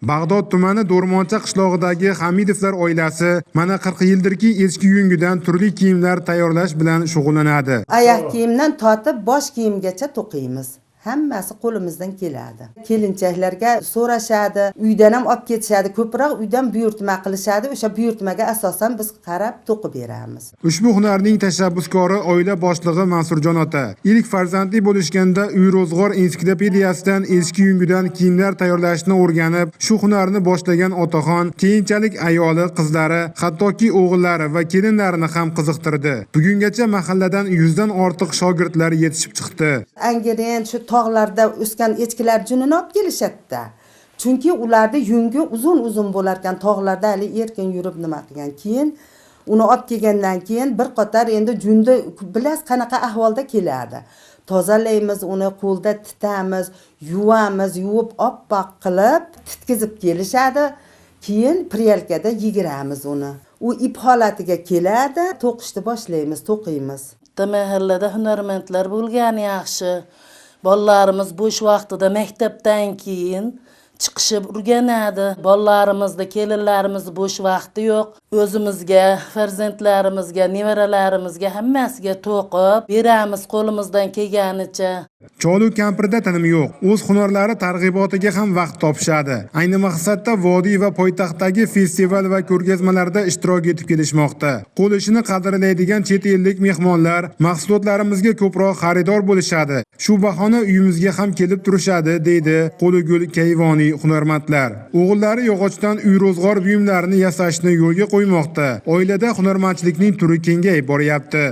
Bag'dod tumani Do'rmoncha qishlog'idagi Hamidovlar oilasi mana 40 yildirki eski yungidan turli kiyimlar tayyorlash bilan shug'ullanadi. Oyoq kiyimdan tortib bosh kiyimgacha to'qiymiz. Hammasi qo'limizdan keladi. Kelinchaklarga so'rashadi, uydan ham olib ketishadi. Ko'proq uydan buyurtma qilishadi. O'sha buyurtmaga asosan biz qarab to'qib beramiz. Ushbu hunarning tashabbuskori oila boshlig'i Mansurjon ota. Ilk farzandli bo'lishganda uy ro'zg'or ensiklopediyasidan eski yungidan kiyimlar tayyorlashni o'rganib, shu hunarni boshlagan otaxon keyinchalik ayoli, qizlari, hattoki o'g'illari va kelinlarini ham qiziqtirdi. Bugungacha mahalladan 100 dan ortiq shogirdlar yetishib chiqdi. Angren shu tog'larda o'sgan echkilar junini olib kelishadi. Chunki ularda yungi uzun bo'lar ekan, tog'larda hali erkin yurib nima qilgan. Keyin uni olib kelgandan keyin bir qator endi jundi bilasiz qanaqa ahvolda keladi. Tozalaymiz, uni qo'lda titamiz, yuvamiz, yuvib oppoq qilib titkizib kelishadi. Keyin prielkada yigiramiz uni. U ip holatiga keladi, to'qishni boshlaymiz, to'qiymiz. Mahallada hunarmandlar bo'lgani yaxshi. Bolalarimiz bo'sh vaqtida maktabdan keyin chiqishib o'rganadi. Bolalarimizda, kelinlarimizda bo'sh vaqti yo'q. O'zimizga, farzandlarimizga, nevaralarimizga hammasiga to'qib beramiz qo'limizdan kelganicha. Cholu kampirda tinim yo'q. O'z hunarlari targ'ibotiga ham vaqt topishadi. Ayni maqsadda vodiy va poytaxtdagi festival va ko'rgazmalarda ishtirok etib kelishmoqda. Qo'l ishini qadrlaydigan chet ellik mehmonlar mahsulotlarimizga ko'proq xaridor bo'lishadi. Shu bahona uyimizga ham kelib turishadi, deydi Qo'ligul Kayvoniy hunarmandlar. O'g'illari yog'ochdan uy ro'zg'or buyumlarini yasashni yo'lga qo'ymoqda. Oilada hunarmandchilikning turi kengayib boryapti.